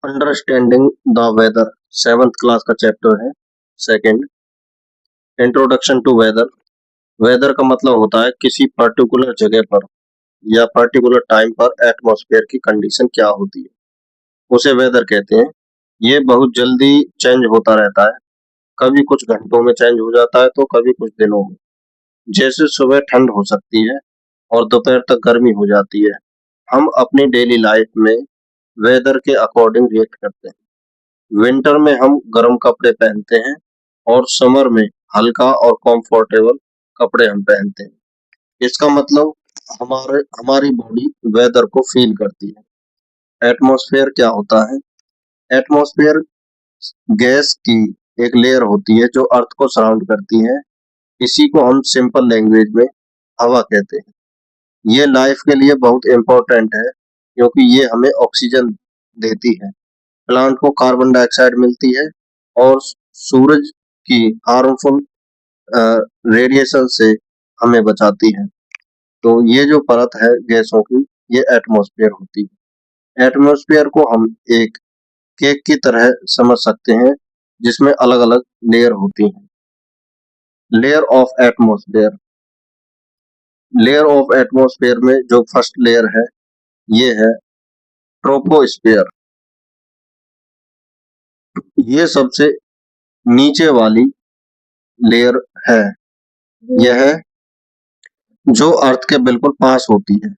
Understanding the weather 7th class का chapter है। Second, introduction to weather. Weather का मतलब होता है किसी पर्टिकुलर जगह पर या पर्टिकुलर टाइम पर एटमॉस्फेयर की कंडीशन क्या होती है, उसे वेदर कहते हैं। ये बहुत जल्दी चेंज होता रहता है, कभी कुछ घंटों में चेंज हो जाता है तो कभी कुछ दिनों में। जैसे सुबह ठंड हो सकती है और दोपहर तक गर्मी हो जाती है। हम अपनी डेली लाइफ में वेदर के अकॉर्डिंग रिएक्ट करते हैं। विंटर में हम गर्म कपड़े पहनते हैं और समर में हल्का और कंफर्टेबल कपड़े हम पहनते हैं। इसका मतलब हमारे हमारी बॉडी वेदर को फील करती है। एटमॉस्फेयर क्या होता है? एटमॉस्फेयर गैस की एक लेयर होती है जो अर्थ को सराउंड करती है। इसी को हम सिंपल लैंग्वेज में हवा कहते हैं। ये लाइफ के लिए बहुत इम्पोर्टेंट है क्योंकि ये हमें ऑक्सीजन देती है, प्लांट को कार्बन डाइऑक्साइड मिलती है और सूरज की हार्मफुल रेडिएशन से हमें बचाती है। तो ये जो परत है गैसों की, ये एटमॉस्फेयर होती है। एटमॉस्फेयर को हम एक केक की तरह समझ सकते हैं जिसमें अलग अलग लेयर होती हैं। Layer of atmosphere. Layer of atmosphere में जो फर्स्ट लेयर है ये है ट्रोपोस्फेयर। ये सबसे नीचे वाली लेयर है। यह जो अर्थ के बिल्कुल पास होती है।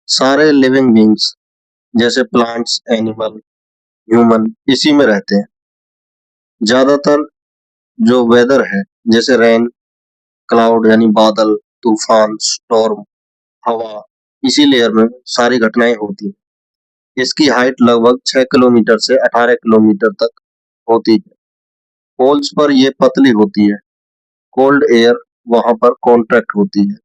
सारे लिविंग बींग्स जैसे प्लांट्स, एनिमल, ह्यूमन इसी में रहते हैं। ज्यादातर जो वेदर है जैसे रेन, क्लाउड यानी बादल, तूफान, स्टॉर्म, हवा, इसी लेयर में सारी घटनाएं होती हैं। इसकी हाइट लगभग 6 किलोमीटर से 18 किलोमीटर तक होती है। पोल्स पर ये पतली होती है, कोल्ड एयर वहां पर कॉन्ट्रैक्ट होती है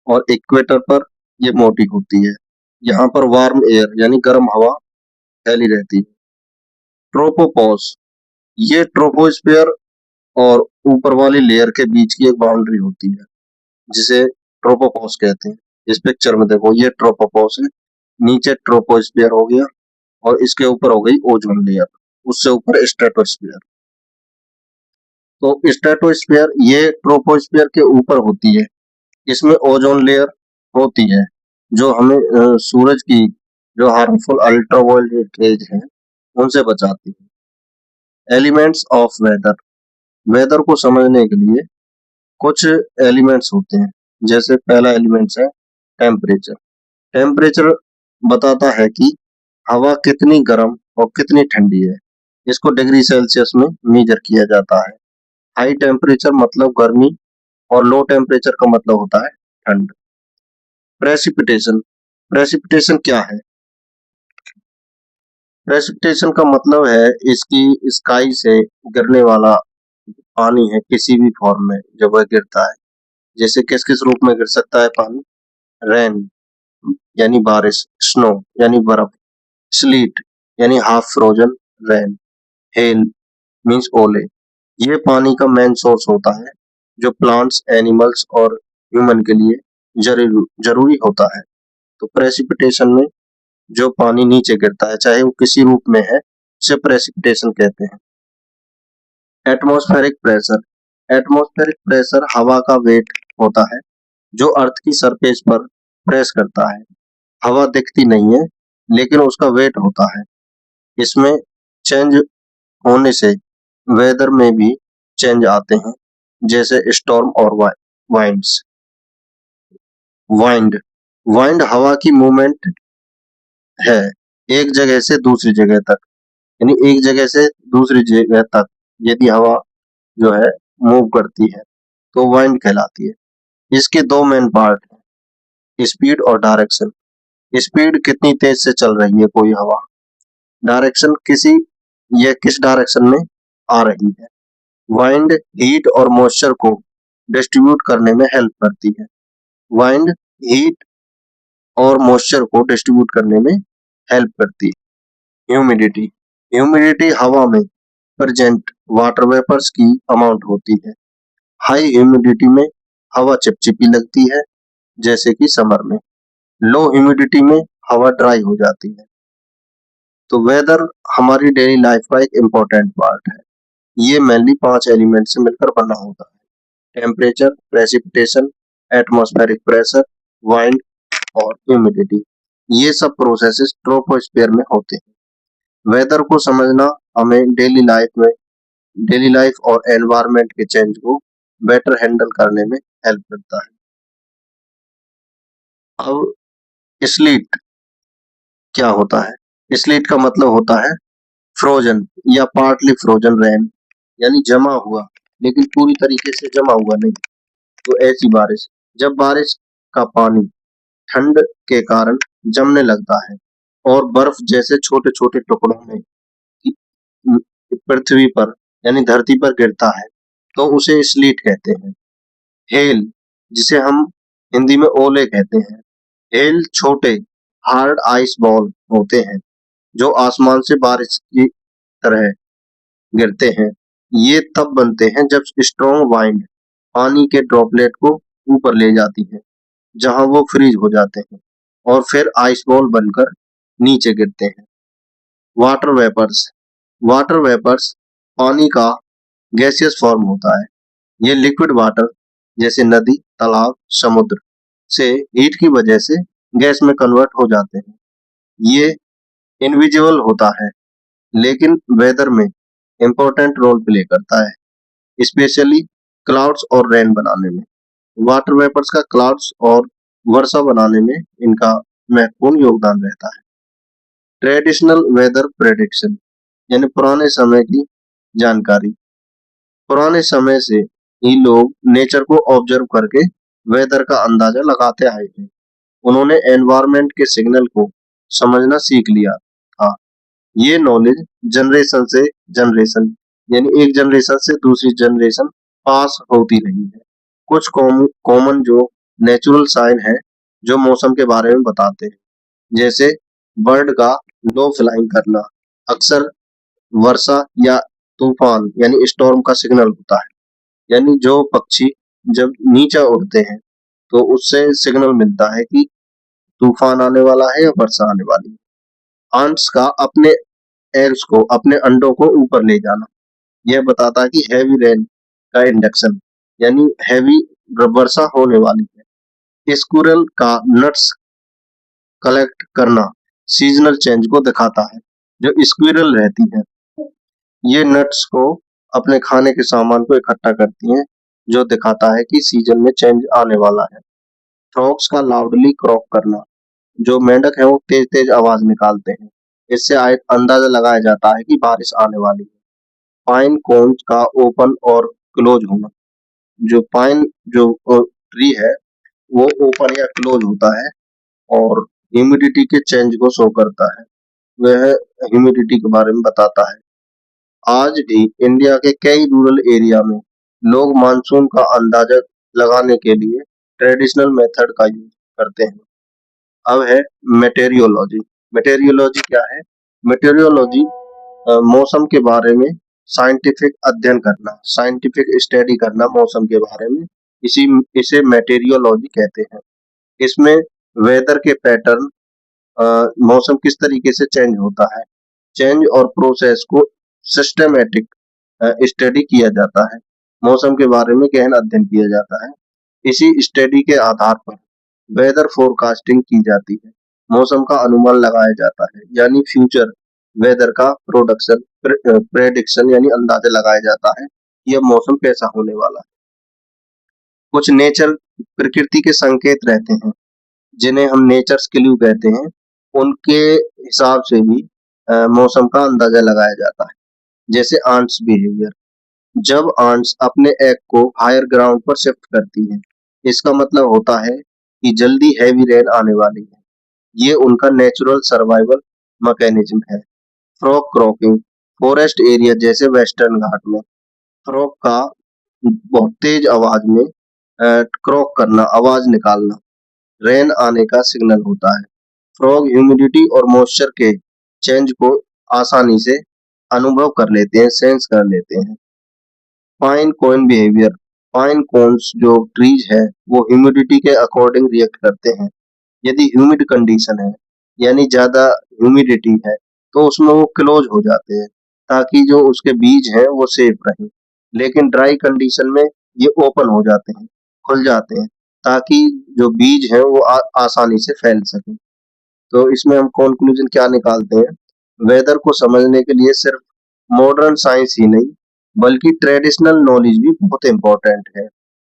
और इक्वेटर पर ये मोटी होती है। यहाँ पर वार्म एयर यानी गर्म हवा फैली रहती है। ट्रोपोपॉज, ये ट्रोपोस्फियर और ऊपर वाली लेयर के बीच की एक बाउंड्री होती है जिसे ट्रोपोपॉज कहते हैं। इस पिक्चर में देखो, ये ट्रोपोपॉज है, नीचे ट्रोपोस्फियर हो गया और इसके ऊपर हो गई ओजोन लेयर, उससे ऊपर स्ट्रेटोस्फियर। तो स्ट्रेटोस्फियर ये ट्रोपोस्फियर के ऊपर होती है। इसमें ओजोन लेयर होती है जो हमें सूरज की जो हार्मफुल अल्ट्रावायलेट रेज है उनसे बचाती है। Elements of weather. वेदर को समझने के लिए कुछ एलिमेंट्स होते हैं। जैसे पहला एलिमेंट्स है टेम्परेचर। टेम्परेचर बताता है कि हवा कितनी गर्म और कितनी ठंडी है। इसको डिग्री सेल्सियस में मेजर किया जाता है। हाई टेम्परेचर मतलब गर्मी और लो टेम्परेचर का मतलब होता है ठंड। प्रेसिपिटेशन। प्रेसिपिटेशन क्या है? प्रेसिपिटेशन का मतलब है इसकी स्काई से गिरने वाला पानी है किसी भी फॉर्म में जब वह गिरता है। जैसे किस किस रूप में गिर सकता है पानी? रेन यानी बारिश, स्नो यानी बर्फ, स्लीट यानी half frozen rain, hello means ओले। ये पानी का मेन सोर्स होता है जो प्लांट्स, एनिमल्स और ह्यूमन के लिए जरूरी होता है। तो प्रेसिपिटेशन में जो पानी नीचे गिरता है चाहे वो किसी रूप में है उसे प्रेसिपिटेशन कहते हैं। Atmospheric pressure. एटमॉस्फेरिक प्रेशर हवा का वेट होता है जो अर्थ की सरफेस पर प्रेस करता है। हवा दिखती नहीं है लेकिन उसका वेट होता है। इसमें चेंज होने से वेदर में भी चेंज आते हैं जैसे स्टॉर्म और वाइंड्स। वाइंड। वाइंड हवा की मूवमेंट है एक जगह से दूसरी जगह तक, यानी एक जगह से दूसरी जगह तक यदि हवा जो है मूव करती है तो वाइंड कहलाती है। इसके दो मेन पार्ट हैं, स्पीड और डायरेक्शन। स्पीड कितनी तेज से चल रही है कोई हवा, डायरेक्शन किस डायरेक्शन में आ रही है। वाइंड हीट और मॉइस्चर को डिस्ट्रीब्यूट करने में हेल्प करती है। वाइंड हीट और मॉइस्चर को डिस्ट्रीब्यूट करने में हेल्प करती है। ह्यूमिडिटी। ह्यूमिडिटी हवा में प्रेजेंट वाटर वेपर्स की अमाउंट होती है। हाई ह्यूमिडिटी में हवा चिपचिपी लगती है जैसे कि समर में। लो ह्यूमिडिटी में हवा ड्राई हो जाती है। तो वेदर हमारी डेली लाइफ का एक इम्पोर्टेंट पार्ट है। ये मेनली 5 एलिमेंट से मिलकर बना होता है। Temperature, precipitation, atmospheric pressure, wind और ह्यूमिडिटी। ये सब प्रोसेसेस ट्रोपोस्फियर में होते हैं। वेदर को समझना हमें डेली लाइफ और एनवायरनमेंट के चेंज को बेटर हैंडल करने में हेल्प करता है। अब स्लीट क्या होता है? स्लीट का मतलब होता है फ्रोजन या पार्टली फ्रोजन रेन, यानी जमा हुआ लेकिन पूरी तरीके से जमा हुआ नहीं। तो ऐसी बारिश, जब बारिश का पानी ठंड के कारण जमने लगता है और बर्फ जैसे छोटे छोटे टुकड़ों में पृथ्वी पर यानी धरती पर गिरता है तो उसे स्लीट कहते हैं। हेल, जिसे हम हिंदी में ओले कहते हैं। हेल छोटे हार्ड आइस बॉल होते हैं जो आसमान से बारिश की तरह गिरते हैं। ये तब बनते हैं जब स्ट्रॉन्ग वाइंड पानी के ड्रॉपलेट को ऊपर ले जाती है, जहां वो फ्रीज हो जाते हैं और फिर आइस बॉल बनकर नीचे गिरते हैं। वाटर वेपर्स, वाटर वेपर्स पानी का गैसियस फॉर्म होता है। ये लिक्विड वाटर जैसे नदी, तालाब, समुद्र से हीट की वजह से गैस में कन्वर्ट हो जाते हैं। ये इनविजिबल होता है लेकिन वेदर में इम्पोर्टेंट रोल प्ले करता है, स्पेशली क्लाउड्स और रेन बनाने में। वाटर वेपर्स का क्लाउड्स और वर्षा बनाने में इनका महत्वपूर्ण योगदान रहता है। ट्रेडिशनल वेदर प्रेडिक्शन यानी पुराने समय की जानकारी। पुराने समय से ही लोग नेचर को ऑब्जर्व करके वेदर का अंदाजा लगाते आए हैं। उन्होंने एनवायरनमेंट के सिग्नल को समझना सीख लिया था। ये नॉलेज जनरेशन से जनरेशन यानी एक जनरेशन से दूसरी जनरेशन पास होती रही है। कुछ कॉमन जो नेचुरल साइन है जो मौसम के बारे में बताते हैं, जैसे बर्ड का लो फ्लाइंग करना अक्सर वर्षा या तूफान यानी स्टॉर्म का सिग्नल होता है। यानी जो पक्षी जब नीचे उड़ते हैं तो उससे सिग्नल मिलता है कि तूफान आने वाला है या वर्षा आने वाली है। आंट्स का अपने एग्स को अपने अंडों को ऊपर ले जाना, यह बताता है कि हैवी रेन का इंडक्शन यानी हैवी वर्षा होने वाली है। स्क्विरल का नट्स कलेक्ट करना सीजनल चेंज को दिखाता है। जो स्क्विरल रहती है ये नट्स को अपने खाने के सामान को इकट्ठा करती हैं, जो दिखाता है कि सीजन में चेंज आने वाला है। फ्रॉग्स का लाउडली क्रॉक करना, जो मेंढक है वो तेज तेज आवाज निकालते हैं, इससे अंदाजा लगाया जाता है कि बारिश आने वाली है। पाइन कोन्स का ओपन और क्लोज होना, जो पाइन जो ट्री है वो ओपन या क्लोज होता है और ह्यूमिडिटी के चेंज को शो करता है। वह ह्यूमिडिटी के बारे में बताता है। आज भी इंडिया के कई रूरल एरिया में लोग मानसून का अंदाजा लगाने के लिए ट्रेडिशनल मेथड का यूज करते हैं। अब है मेटेरियोलॉजी। मेटेरियोलॉजी क्या है? मेटेरियोलॉजी मौसम के बारे में साइंटिफिक अध्ययन करना, साइंटिफिक स्टडी करना मौसम के बारे में, इसे मेटेरियोलॉजी कहते हैं। इसमें वेदर के पैटर्न, मौसम किस तरीके से चेंज होता है, चेंज और प्रोसेस को सिस्टमेटिक स्टडी किया जाता है। मौसम के बारे में गहन अध्ययन किया जाता है। इसी स्टडी के आधार पर वेदर फोरकास्टिंग की जाती है। मौसम का अनुमान लगाया जाता है, यानी फ्यूचर वेदर का प्रेडिक्शन यानी अंदाजा लगाया जाता है कि यह मौसम कैसा होने वाला है। कुछ नेचर प्रकृति के संकेत रहते हैं जिन्हें हम नेचर्स क्लू कहते हैं, उनके हिसाब से भी मौसम का अंदाजा लगाया जाता है। जैसे आंट्स बिहेवियर, जब आंट्स अपने एग को हायर ग्राउंड पर शिफ्ट करती हैं, इसका मतलब होता है कि जल्दी हैवी रेन आने वाली है। ये उनका नेचुरल सर्वाइवल मैकेनिज्म है। फ्रॉग क्रॉकिंग, फॉरेस्ट एरिया जैसे वेस्टर्न घाट में फ्रॉग का बहुत तेज आवाज में क्रॉक करना, आवाज निकालना रेन आने का सिग्नल होता है। फ्रॉग ह्यूमिडिटी और मॉइस्चर के चेंज को आसानी से अनुभव कर लेते हैं, सेंस कर लेते हैं। पाइन कोन बिहेवियर, पाइन कोन्स जो ट्रीज है वो ह्यूमिडिटी के अकॉर्डिंग रिएक्ट करते हैं। यदि ह्यूमिड कंडीशन है यानी ज्यादा ह्यूमिडिटी है तो उसमें वो क्लोज हो जाते हैं ताकि जो उसके बीज हैं वो सेफ रहें। लेकिन ड्राई कंडीशन में ये ओपन हो जाते हैं, खुल जाते हैं ताकि जो बीज है वो आसानी से फैल सके। तो इसमें हम कंक्लूजन क्या निकालते हैं? वेदर को समझने के लिए सिर्फ मॉडर्न साइंस ही नहीं बल्कि ट्रेडिशनल नॉलेज भी बहुत इंपॉर्टेंट है।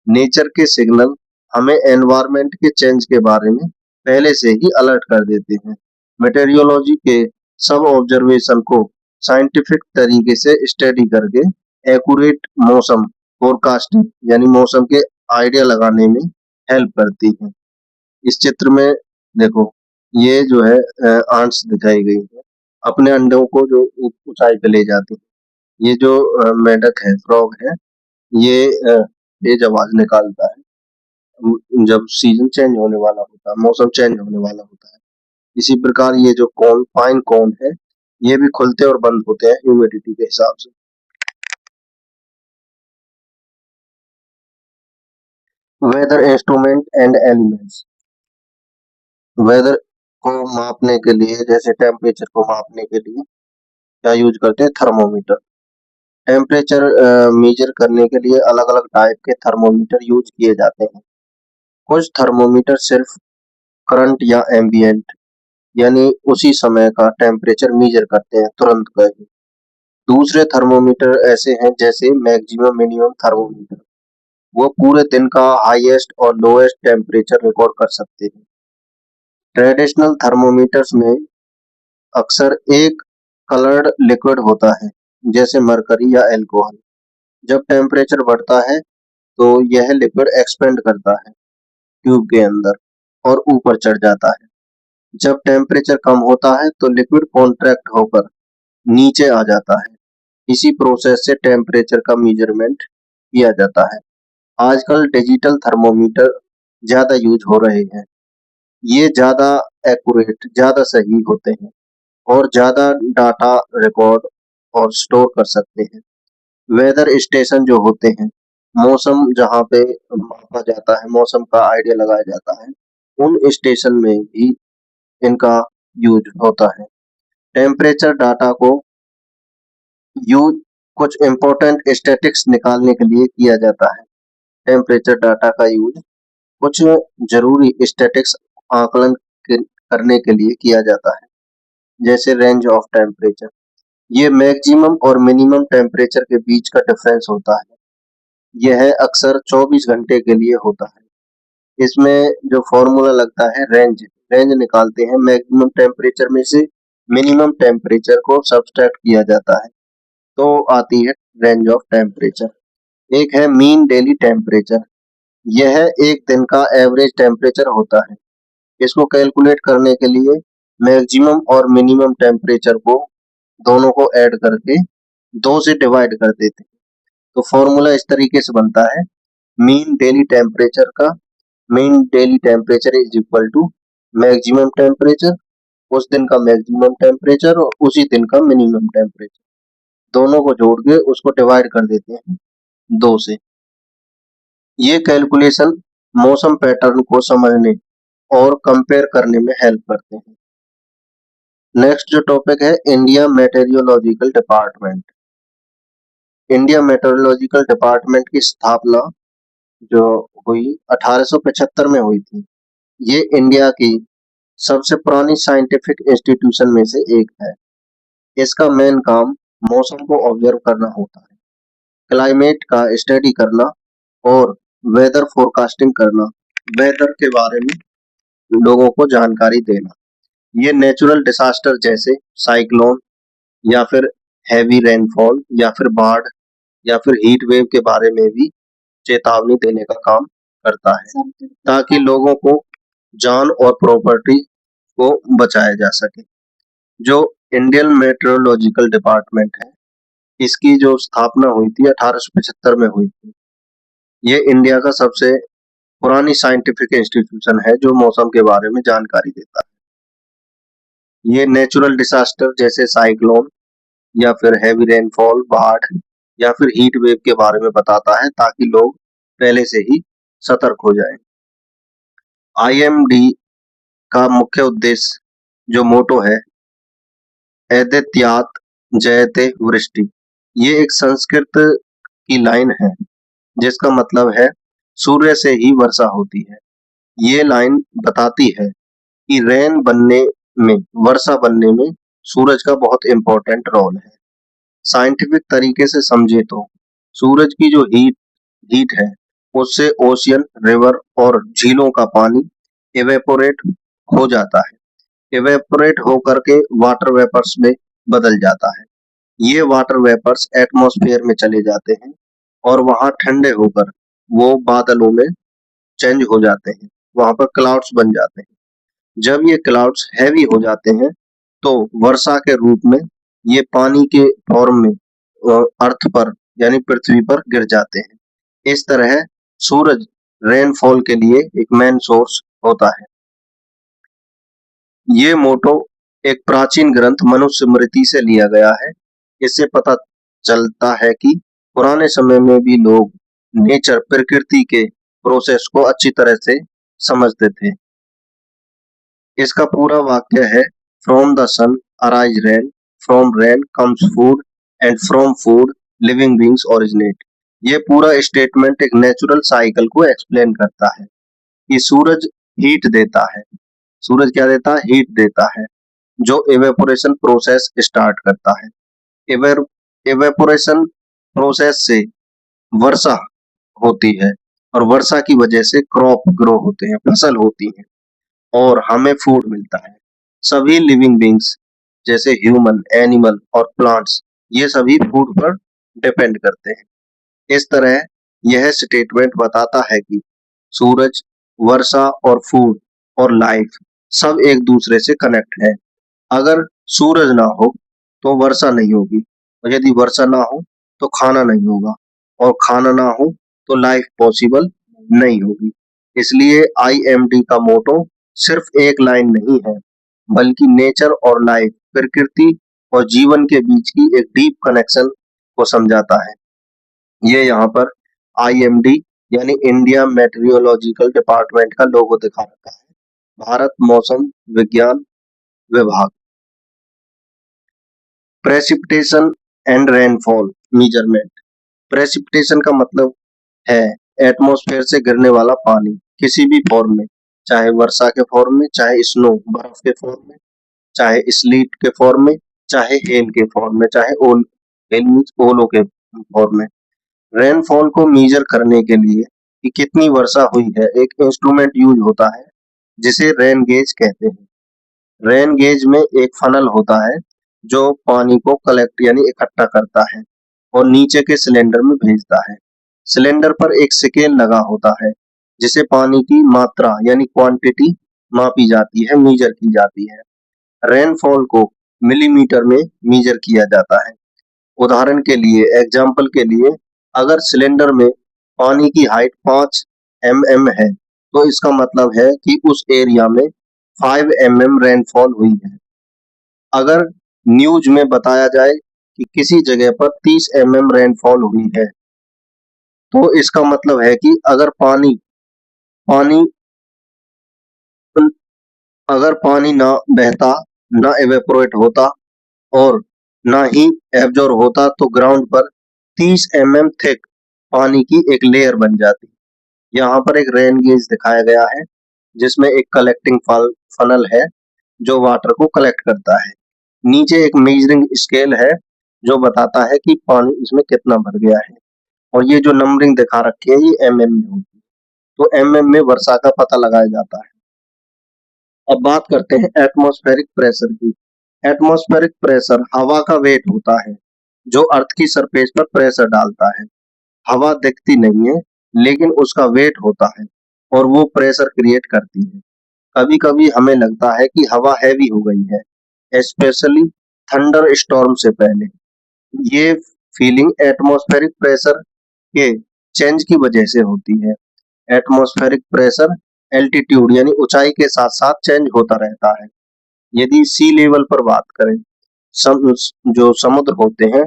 नेचर के सिग्नल हमें एनवायरनमेंट के चेंज के बारे में पहले से ही अलर्ट कर देते हैं। मेटेरियोलॉजी के सब ऑब्जर्वेशन को साइंटिफिक तरीके से स्टडी करके एक्यूरेट मौसम फोरकास्टिंग यानी मौसम के आइडिया लगाने में हेल्प करती है। इस चित्र में देखो, ये जो है आंट्स दिखाई गई है अपने अंडों को जो ऊंचाई पे ले जाती है। ये जो मेढक है, फ्रॉग है, ये तेज आवाज निकालता है जब सीजन चेंज होने वाला होता है, मौसम चेंज होने वाला होता है। इसी प्रकार ये जो कॉर्न, फाइन कॉर्न है, ये भी खुलते और बंद होते हैं ह्यूमिडिटी के हिसाब से। Weather instrument and elements. Weather को मापने के लिए, जैसे टेम्परेचर को मापने के लिए क्या यूज करते हैं? थर्मोमीटर। टेम्परेचर मेजर करने के लिए अलग अलग टाइप के थर्मोमीटर यूज किए जाते हैं। कुछ थर्मोमीटर सिर्फ करंट या एम्बियंट यानी उसी समय का टेम्परेचर मेजर करते हैं तुरंत का ही। दूसरे थर्मोमीटर ऐसे हैं जैसे मैक्सिमम मिनिमम थर्मोमीटर, वो पूरे दिन का हाईएस्ट और लोएस्ट टेम्परेचर रिकॉर्ड कर सकते हैं। ट्रेडिशनल थर्मोमीटर्स में अक्सर एक कलर्ड लिक्विड होता है जैसे मरकरी या अल्कोहल। जब टेम्परेचर बढ़ता है तो यह लिक्विड एक्सपेंड करता है ट्यूब के अंदर और ऊपर चढ़ जाता है। जब टेम्परेचर कम होता है तो लिक्विड कॉन्ट्रैक्ट होकर नीचे आ जाता है। इसी प्रोसेस से टेम्परेचर का मेजरमेंट किया जाता है। आजकल डिजिटल थर्मोमीटर ज्यादा यूज हो रहे हैं। ये ज्यादा एक्यूरेट, ज्यादा सही होते हैं और ज्यादा डाटा रिकॉर्ड और स्टोर कर सकते हैं। वेदर स्टेशन जो होते हैं, मौसम जहाँ पे मापा जाता है, मौसम का आइडिया लगाया जाता है, उन स्टेशन में भी इनका यूज होता है। टेम्परेचर डाटा को यूज कुछ इम्पोर्टेंट स्टैटिक्स निकालने के लिए किया जाता है। टेम्परेचर डाटा का यूज कुछ जरूरी स्टैटिक्स आकलन करने के लिए किया जाता है, जैसे रेंज ऑफ टेम्परेचर। ये मैक्सिमम और मिनिमम टेम्परेचर के बीच का डिफरेंस होता है। यह अक्सर 24 घंटे के लिए होता है। इसमें जो फॉर्मूला लगता है रेंज, रेंज निकालते हैं मैक्सिमम टेम्परेचर में से मिनिमम टेम्परेचर को सब्सट्रैक्ट किया जाता है तो आती है रेंज ऑफ टेम्परेचर। एक है मीन डेली टेम्परेचर। यह एक दिन का एवरेज टेम्परेचर होता है। इसको कैलकुलेट करने के लिए मैक्सिमम और मिनिमम टेम्परेचर को दोनों को ऐड करके 2 से डिवाइड कर देते हैं। तो फॉर्मूला इस तरीके से बनता है, मीन डेली टेम्परेचर का mean daily temperature is equal to maximum temperature, उस दिन का मैक्सिमम टेम्परेचर और उसी दिन का मिनिमम टेम्परेचर, दोनों को जोड़ के उसको डिवाइड कर देते हैं 2 से। ये कैलकुलेशन मौसम पैटर्न को समझने और कंपेयर करने में हेल्प करते हैं। नेक्स्ट जो टॉपिक है, India meteorological department. India meteorological department की स्थापना जो हुई 1875 में हुई थी। ये इंडिया की सबसे पुरानी साइंटिफिक इंस्टीट्यूशन में से एक है। इसका मेन काम मौसम को ऑब्जर्व करना होता है, क्लाइमेट का स्टडी करना और वेदर फोरकास्टिंग करना, वेदर के बारे में लोगों को जानकारी देना। ये नेचुरल डिसास्टर जैसे साइक्लोन या फिर हैवी रेनफॉल या फिर बाढ़ या फिर हीट वेव के बारे में भी चेतावनी देने का काम करता है ताकि लोगों को जान और प्रॉपर्टी को बचाया जा सके। जो इंडियन मेट्रोलॉजिकल डिपार्टमेंट है, इसकी जो स्थापना हुई थी 1875 में हुई थी। ये इंडिया का सबसे पुरानी साइंटिफिक इंस्टीट्यूशन है जो मौसम के बारे में जानकारी देता है। ये नेचुरल डिसास्टर जैसे साइक्लोन या फिर हैवी रेनफॉल, बाढ़ या फिर हीट वेव के बारे में बताता है ताकि लोग पहले से ही सतर्क हो जाएं। आईएमडी का मुख्य उद्देश्य जो मोटो है, एदेत्यात् जयते वृष्टि। ये एक संस्कृत की लाइन है जिसका मतलब है सूर्य से ही वर्षा होती है। ये लाइन बताती है कि रेन बनने में, वर्षा बनने में सूरज का बहुत इम्पोर्टेंट रोल है। साइंटिफिक तरीके से समझे तो सूरज की जो हीट हीट है उससे ओशियन, रिवर और झीलों का पानी इवेपोरेट हो जाता है। इवेपोरेट होकर के वाटर वेपर्स में बदल जाता है। ये वाटर वेपर्स एटमॉस्फेयर में चले जाते हैं और वहां ठंडे होकर वो बादलों में चेंज हो जाते हैं। वहां पर क्लाउड्स बन जाते हैं। जब ये क्लाउड्स हैवी हो जाते हैं तो वर्षा के रूप में ये पानी के फॉर्म में अर्थ पर यानी पृथ्वी पर गिर जाते हैं। इस तरह सूरज रेनफॉल के लिए एक मेन सोर्स होता है। ये मोटो एक प्राचीन ग्रंथ मनुस्मृति से लिया गया है। इससे पता चलता है कि पुराने समय में भी लोग नेचर, प्रकृति के प्रोसेस को अच्छी तरह से समझते थे। इसका पूरा वाक्य है, from the sun arise rain, from rain comes food and from food living beings originate. ये पूरा स्टेटमेंट एक नेचुरल साइकिल को एक्सप्लेन करता है कि सूरज हीट देता है। सूरज क्या देता है? हीट देता है, जो इवेपोरेशन प्रोसेस स्टार्ट करता है। इवेपोरेशन प्रोसेस से वर्षा होती है और वर्षा की वजह से क्रॉप ग्रो होते हैं, फसल होती है और हमें फूड मिलता है। सभी लिविंग बींग्स जैसे ह्यूमन, एनिमल और प्लांट्स, ये सभी फूड पर डिपेंड करते हैं। इस तरह यह स्टेटमेंट बताता है कि सूरज, वर्षा और फूड और लाइफ सब एक दूसरे से कनेक्ट है। अगर सूरज ना हो तो वर्षा नहीं होगी और यदि वर्षा ना हो तो खाना नहीं होगा और खाना ना हो तो लाइफ पॉसिबल नहीं होगी। इसलिए आईएमडी का मोटो सिर्फ एक लाइन नहीं है, बल्कि नेचर और लाइफ, प्रकृति और जीवन के बीच की एक डीप कनेक्शन को समझाता है। ये यहाँ पर आईएमडी यानी इंडिया मेट्रियोलॉजिकल डिपार्टमेंट का लोगो दिखा रखा है, भारत मौसम विज्ञान विभाग। Precipitation and rainfall measurement. Precipitation का मतलब है एटमॉस्फेयर से गिरने वाला पानी किसी भी फॉर्म में, चाहे वर्षा के फॉर्म में, चाहे स्नो बर्फ के फॉर्म में, चाहे स्लीट के फॉर्म में, चाहे हेल के फॉर्म में, चाहे ओल, हेल मीन्स ओलो के फॉर्म में। रेनफॉल को मेजर करने के लिए कि कितनी वर्षा हुई है, एक इंस्ट्रूमेंट यूज होता है जिसे रेन गेज कहते हैं। रेन गेज में एक फनल होता है जो पानी को कलेक्ट यानी इकट्ठा करता है और नीचे के सिलेंडर में भेजता है। सिलेंडर पर एक स्केल लगा होता है जिसे पानी की मात्रा यानी क्वांटिटी मापी जाती है, मेजर की जाती है। रेनफॉल को मिलीमीटर में मेजर किया जाता है। उदाहरण के लिए, एग्जाम्पल के लिए, अगर सिलेंडर में पानी की हाइट 5 mm है तो इसका मतलब है कि उस एरिया में 5 mm रेनफॉल हुई है। अगर न्यूज में बताया जाए कि किसी जगह पर 30 mm रेनफॉल हुई है तो इसका मतलब है कि पानी अगर पानी ना बहता, ना इवेपोरेट होता और ना ही एब्जॉर्ब होता तो ग्राउंड पर 30 mm थिक पानी की एक लेयर बन जाती। यहाँ पर एक रेन गेज दिखाया गया है जिसमें एक कलेक्टिंग फनल है जो वाटर को कलेक्ट करता है। नीचे एक मेजरिंग स्केल है जो बताता है कि पानी इसमें कितना भर गया है और ये जो नंबरिंग दिखा रखी है ये mm में होती है। तो mm में वर्षा का पता लगाया जाता है। अब बात करते हैं एटमॉस्फेरिक प्रेशर की। एटमॉस्फेरिक प्रेशर हवा का वेट होता है जो अर्थ की सरफेस पर प्रेशर डालता है। हवा दिखती नहीं है लेकिन उसका वेट होता है और वो प्रेशर क्रिएट करती है। कभी कभी हमें लगता है कि हवा हैवी हो गई है, स्पेशली थंडर स्टॉर्म से पहले। ये फीलिंग एटमॉस्फेरिक प्रेशर के चेंज की वजह से होती है। एटमॉस्फेरिक प्रेशर एल्टीट्यूड यानी ऊंचाई के साथ साथ चेंज होता रहता है। यदि सी लेवल पर बात करें, सम, जो समुद्र होते हैं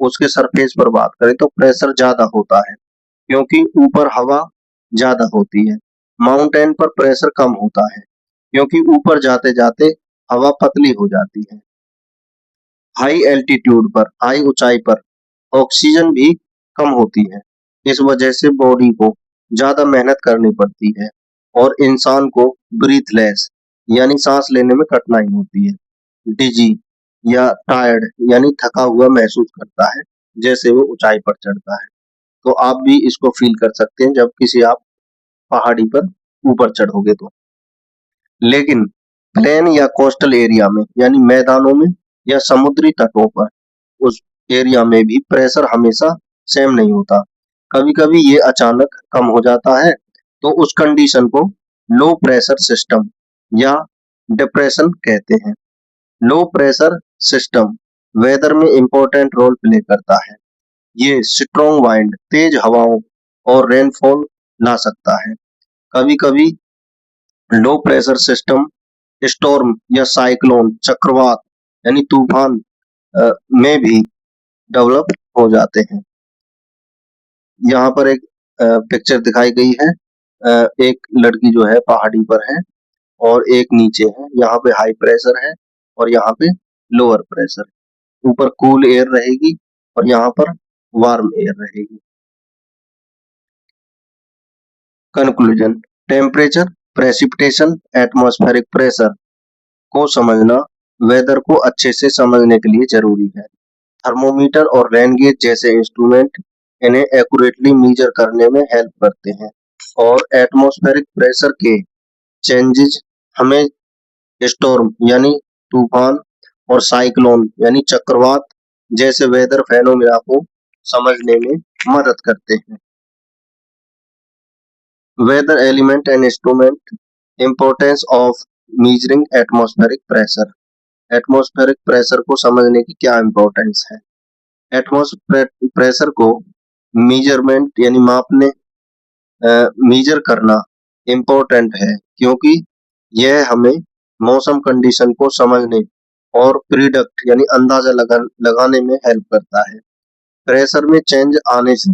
उसके सरफेस पर बात करें तो प्रेशर ज्यादा होता है क्योंकि ऊपर हवा ज्यादा होती है। माउंटेन पर प्रेशर कम होता है क्योंकि ऊपर जाते जाते हवा पतली हो जाती है। हाई एल्टीट्यूड पर, हाई ऊंचाई पर ऑक्सीजन भी कम होती है। इस वजह से बॉडी को ज्यादा मेहनत करनी पड़ती है और इंसान को ब्रीथलेस यानी सांस लेने में कठिनाई होती है। डिजी या टायर्ड यानी थका हुआ महसूस करता है जैसे वो ऊंचाई पर चढ़ता है। तो आप भी इसको फील कर सकते हैं जब किसी आप पहाड़ी पर ऊपर चढ़ोगे तो। लेकिन प्लेन या कोस्टल एरिया में यानी मैदानों में या समुद्री तटों पर उस एरिया में भी प्रेशर हमेशा सेम नहीं होता। कभी कभी ये अचानक कम हो जाता है, तो उस कंडीशन को लो प्रेशर सिस्टम या डिप्रेशन कहते हैं। लो प्रेशर सिस्टम वेदर में इंपॉर्टेंट रोल प्ले करता है। ये स्ट्रॉन्ग वाइंड, तेज हवाओं और रेनफॉल ला सकता है। कभी कभी लो प्रेशर सिस्टम स्टॉर्म या साइक्लोन, चक्रवात यानी तूफान में भी डेवलप हो जाते हैं। यहाँ पर एक पिक्चर दिखाई गई है। एक लड़की जो है पहाड़ी पर है और एक नीचे है। यहाँ पे हाई प्रेशर है और यहाँ पे लोअर प्रेशर। ऊपर कूल एयर रहेगी और यहाँ पर वार्म एयर रहेगी। Conclusion, temperature, precipitation, atmospheric pressure को समझना वेदर को अच्छे से समझने के लिए जरूरी है। थर्मोमीटर और रेन गेज जैसे इंस्ट्रूमेंट इन्हें एक्यूरेटली मेजर करने में हेल्प करते हैं और एटमॉस्फेरिक प्रेशर के चेंजेस हमें स्टॉर्म यानी तूफान और साइक्लोन यानी चक्रवात जैसे वेदर फेनोमेना को समझने में मदद करते हैं। Weather element and instrument, importance of measuring atmospheric pressure. Atmospheric pressure को समझने की क्या इम्पोर्टेंस है? एटमॉस्फेरिक प्रेशर को मेजरमेंट यानी मापने, मेजर करना इम्पोर्टेंट है क्योंकि यह हमें मौसम कंडीशन को समझने और प्रिडिक्ट यानी अंदाजा लगाने में हेल्प करता है। प्रेशर में चेंज आने से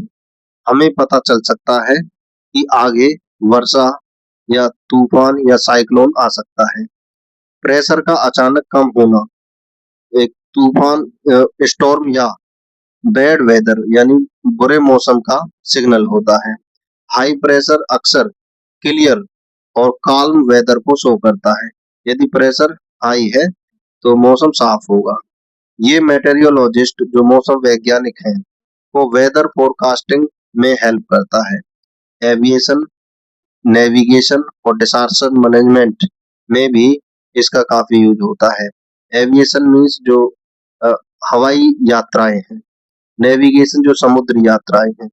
हमें पता चल सकता है कि आगे वर्षा या तूफान या साइक्लोन आ सकता है। प्रेशर का अचानक कम होना एक तूफान, स्टॉर्म या बैड वेदर यानी बुरे मौसम का सिग्नल होता है। हाई प्रेशर अक्सर क्लियर और काल्म वेदर को शो करता है। यदि प्रेशर हाई है तो मौसम साफ होगा। ये मेटेरियोलॉजिस्ट जो मौसम वैज्ञानिक हैं वो वेदर फोरकास्टिंग में हेल्प करता है। एविएशन, नेविगेशन और डिजास्टर मैनेजमेंट में भी इसका काफी यूज होता है। एविएशन मीन्स जो अ, हवाई यात्राएं हैं, नेविगेशन जो समुद्री यात्राएं हैं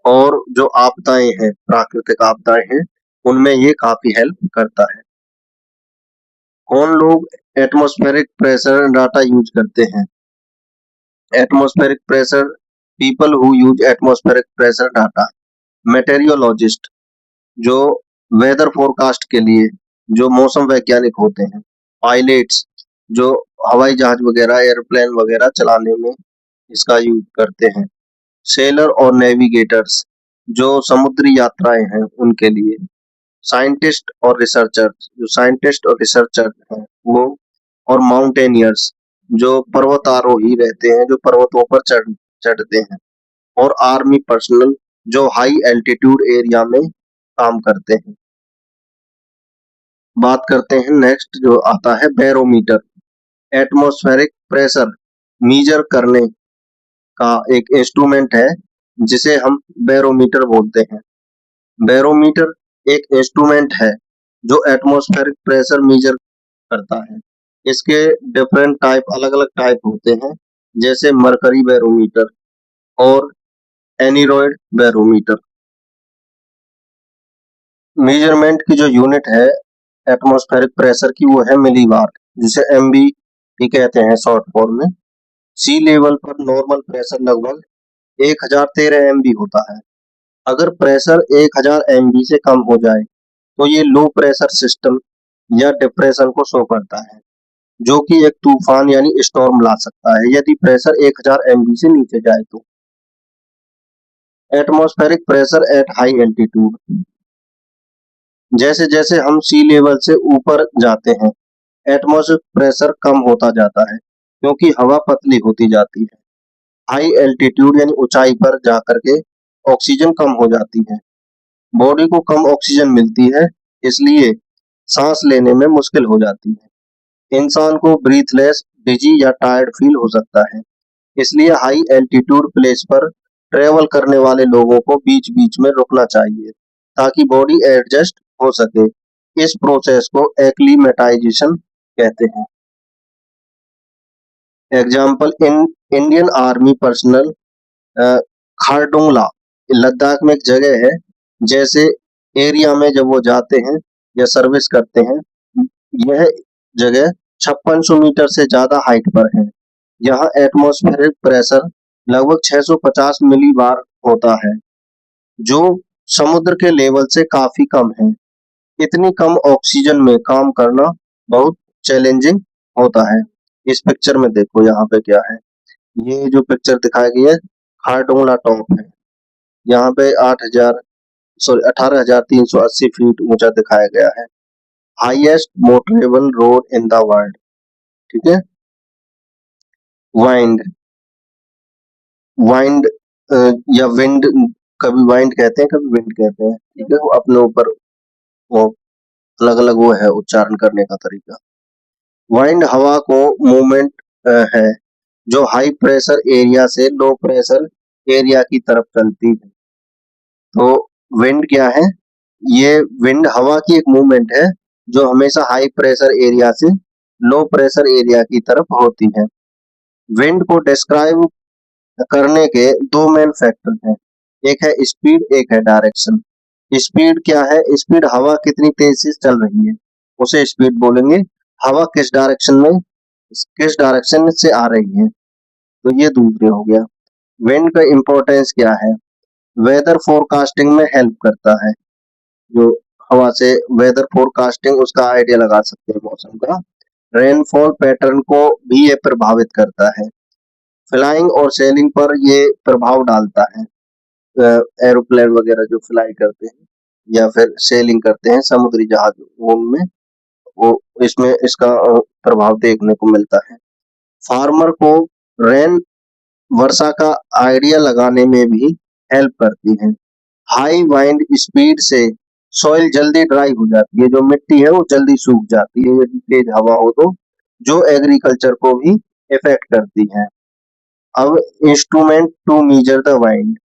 और जो आपदाएं हैं, प्राकृतिक आपदाएं हैं, उनमें ये काफी हेल्प करता है। कौन लोग एटमॉस्फेरिक प्रेशर डाटा यूज करते हैं? Atmospheric pressure, people who use atmospheric pressure data, meteorologist जो वेदर फोरकास्ट के लिए जो मौसम वैज्ञानिक होते हैं, पायलट्स जो हवाई जहाज वगैरह एयरप्लेन वगैरह चलाने में इसका यूज करते हैं, सेलर और नेविगेटर्स जो समुद्री यात्राएं हैं उनके लिए, साइंटिस्ट और रिसर्चर्स जो साइंटिस्ट और रिसर्चर हैं वो, और माउंटेनियर्स जो पर्वतारोही रहते हैं जो पर्वतों पर चढ़ते हैं, और आर्मी पर्सनल जो हाई एल्टीट्यूड एरिया में काम करते हैं। बात करते हैं नेक्स्ट जो आता है बैरोमीटर। एटमॉस्फेरिक प्रेशर मेजर करने का एक इंस्ट्रूमेंट है जिसे हम बैरोमीटर बोलते हैं। बैरोमीटर एक इंस्ट्रूमेंट है जो एटमॉस्फेरिक प्रेशर मेजर करता है। इसके डिफरेंट टाइप, अलग अलग टाइप होते हैं जैसे मरकरी बैरोमीटर और एनीरॉयड बैरोमीटर। मेजरमेंट की जो यूनिट है एटमॉस्फेरिक प्रेशर की वो है मिलीबार, जिसे एमबी भी कहते हैं शॉर्ट फॉर्म में। सी लेवल पर नॉर्मल प्रेशर लगभग 1013 एमबी होता है। अगर प्रेशर 1000 एमबी से कम हो जाए तो ये लो प्रेशर सिस्टम या डिप्रेशन को शो करता है, जो कि एक तूफान यानी स्टॉर्म ला सकता है यदि प्रेशर 1000 एमबी से नीचे जाए तो। Atmospheric pressure at high altitude, जैसे जैसे हम सी लेवल से ऊपर जाते हैं एटमॉस्फेरिक प्रेशर कम होता जाता है। क्योंकि हवा पतली होती जाती है। हाई एल्टीट्यूड यानी ऊंचाई पर जाकर के ऑक्सीजन कम हो जाती है। बॉडी को कम ऑक्सीजन मिलती है, इसलिए सांस लेने में मुश्किल हो जाती है। इंसान को ब्रीथलेस, डिजी या टायर्ड फील हो सकता है। इसलिए हाई एल्टीट्यूड प्लेस पर ट्रेवल करने वाले लोगों को बीच बीच में रुकना चाहिए ताकि बॉडी एडजस्ट हो सके। इस प्रोसेस को एक्लीमेटाइजेशन कहते हैं। Example, in Indian Army personnel Khardung La Ladakh में एक जगह है। जैसे एरिया में जब वो जाते हैं या सर्विस करते हैं, यह जगह 5600 मीटर से ज्यादा हाइट पर है। यहाँ एटमॉस्फेरिक प्रेशर लगभग 650 मिली बार होता है, जो समुद्र के लेवल से काफी कम है। इतनी कम ऑक्सीजन में काम करना बहुत चैलेंजिंग होता है। इस पिक्चर में देखो यहाँ पे क्या है। ये जो पिक्चर दिखाई गई है, खारडोंगला टॉप है। यहाँ पे 18,380 फीट ऊंचा दिखाया गया है। Highest motorable road in the world. ठीक है। वाइंड वाइंड या विंड, कभी वाइंड कहते हैं कभी विंड कहते हैं। ठीक है, वो अपने ऊपर वो अलग अलग वो है उच्चारण करने का तरीका। वाइंड हवा को मूवमेंट है जो हाई प्रेशर एरिया से लो प्रेशर एरिया की तरफ चलती है। तो विंड क्या है? ये विंड हवा की एक मूवमेंट है जो हमेशा हाई प्रेशर एरिया से लो प्रेशर एरिया की तरफ होती है। विंड को डिस्क्राइब करने के दो मेन फैक्टर हैं। एक है स्पीड, एक है डायरेक्शन। स्पीड क्या है? स्पीड हवा कितनी तेज से चल रही है उसे स्पीड बोलेंगे। हवा किस डायरेक्शन से आ रही है, तो ये दूसरे हो गया। विंड का इंपॉर्टेंस क्या है? वेदर फोरकास्टिंग में हेल्प करता है। जो हवा से वेदर फोरकास्टिंग, उसका आइडिया लगा सकते हैं मौसम का। रेनफॉल पैटर्न को भी ये प्रभावित करता है। फ्लाइंग और सेलिंग पर ये प्रभाव डालता है। एरोप्लेन वगैरह जो फ्लाई करते हैं या फिर सेलिंग करते हैं समुद्री जहाज, उनमें वो इसमें इसका प्रभाव देखने को मिलता है। फार्मर को रेन, वर्षा का आइडिया लगाने में भी हेल्प करती है। हाई वाइंड स्पीड से सॉइल जल्दी ड्राई हो जाती है, जो मिट्टी है वो जल्दी सूख जाती है यदि तेज हवा हो तो, जो एग्रीकल्चर को भी इफेक्ट करती है। अब instrument to measure the wind.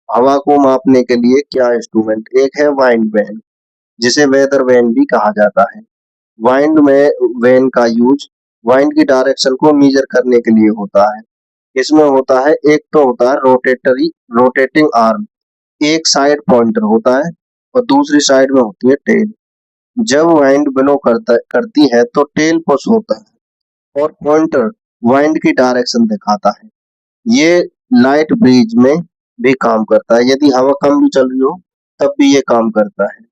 हवा को मापने के लिए क्या इंस्ट्रूमेंट? एक है वाइंड वैन, जिसे वेदर वैन भी कहा जाता है। वाइंड में वैन का यूज वाइंड की डायरेक्शन को मेजर करने के लिए होता है। इसमें होता है, एक तो होता है रोटेटिंग आर्म, एक साइड पॉइंटर होता है और दूसरी साइड में होती है टेल। जब वाइंड ब्लो करती है तो टेल पुश होता है और पॉइंटर वाइंड की डायरेक्शन दिखाता है। ये लाइट ब्रीज में भी काम करता है, यदि हवा कम भी चल रही हो तब भी ये काम करता है।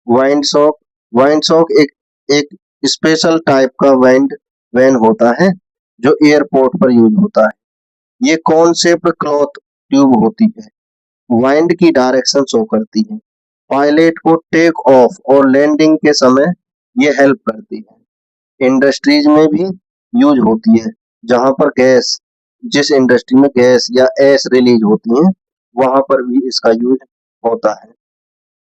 वाइंड सॉक एक एक स्पेशल टाइप का वाइंड वैन होता है जो एयरपोर्ट पर यूज होता है। ये कॉन्सेप्ट क्लॉथ ट्यूब होती है, वाइंड की डायरेक्शन शो करती है। पायलट को टेक ऑफ और लैंडिंग के समय ये हेल्प करती है। इंडस्ट्रीज में भी यूज होती है, जहां पर गैस, जिस इंडस्ट्री में गैस या एस रिलीज होती है वहां पर भी इसका यूज होता है।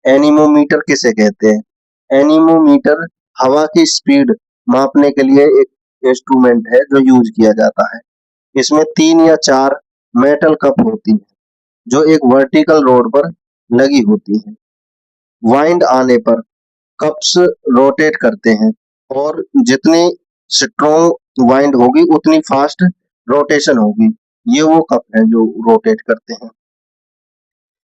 एनीमोमीटर किसे कहते हैं? एनीमोमीटर हवा की स्पीड मापने के लिए एक इंस्ट्रूमेंट है जो यूज किया जाता है। इसमें 3 या 4 मेटल कप होती है जो एक वर्टिकल रोड पर लगी होती है। वाइंड आने पर कप्स रोटेट करते हैं और जितनी स्ट्रॉन्ग वाइंड होगी उतनी फास्ट रोटेशन होगी। ये वो कप है जो रोटेट करते हैं।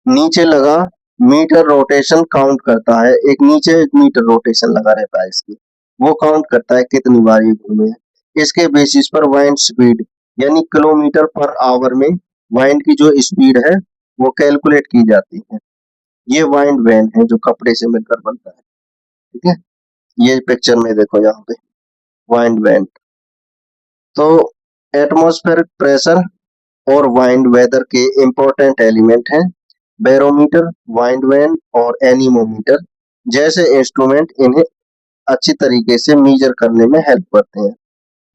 नीचे लगा मीटर रोटेशन काउंट करता है। एक नीचे एक मीटर रोटेशन लगा रहता है इसकी, वो काउंट करता है कितनी बार ये घूमे हैं। इसके बेसिस पर वाइंड स्पीड यानी किलोमीटर पर आवर में वाइंड की जो स्पीड है वो कैलकुलेट की जाती है। ये वाइंड वैन है जो कपड़े से मिलकर बनता है। ठीक है, ये पिक्चर में देखो यहाँ पे वाइंड वैन। तो एटमॉस्फेरिक प्रेशर और वाइंड वेदर के इम्पोर्टेंट एलिमेंट हैं। बैरोमीटर, वाइंड वैन और एनीमोमीटर जैसे इंस्ट्रूमेंट इन्हें अच्छी तरीके से मेजर करने में हेल्प करते हैं।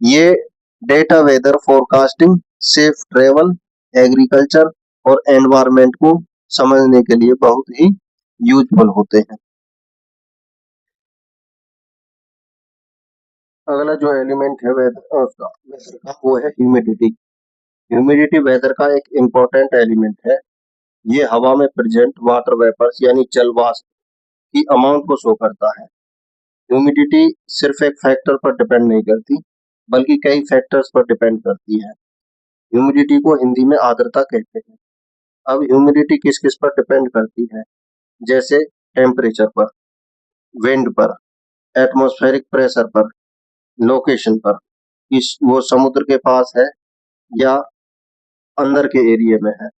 ये data weather forecasting, safe travel, agriculture और एनवायरनमेंट को समझने के लिए बहुत ही यूजफुल होते हैं। अगला जो एलिमेंट है वेदर उसका वेदर का वो है ह्यूमिडिटी। ह्यूमिडिटी वेदर का एक इम्पोर्टेंट एलिमेंट है। ये हवा में प्रेजेंट वाटर वेपर्स यानी जल वाष्प की अमाउंट को शो करता है। ह्यूमिडिटी सिर्फ एक फैक्टर पर डिपेंड नहीं करती, बल्कि कई फैक्टर्स पर डिपेंड करती है। ह्यूमिडिटी को हिंदी में आर्द्रता कहते हैं। अब ह्यूमिडिटी किस किस पर डिपेंड करती है, जैसे टेम्परेचर पर, विंड पर, एटमॉस्फेरिक प्रेशर पर, लोकेशन पर, इस वो समुद्र के पास है या अंदर के एरिया में है।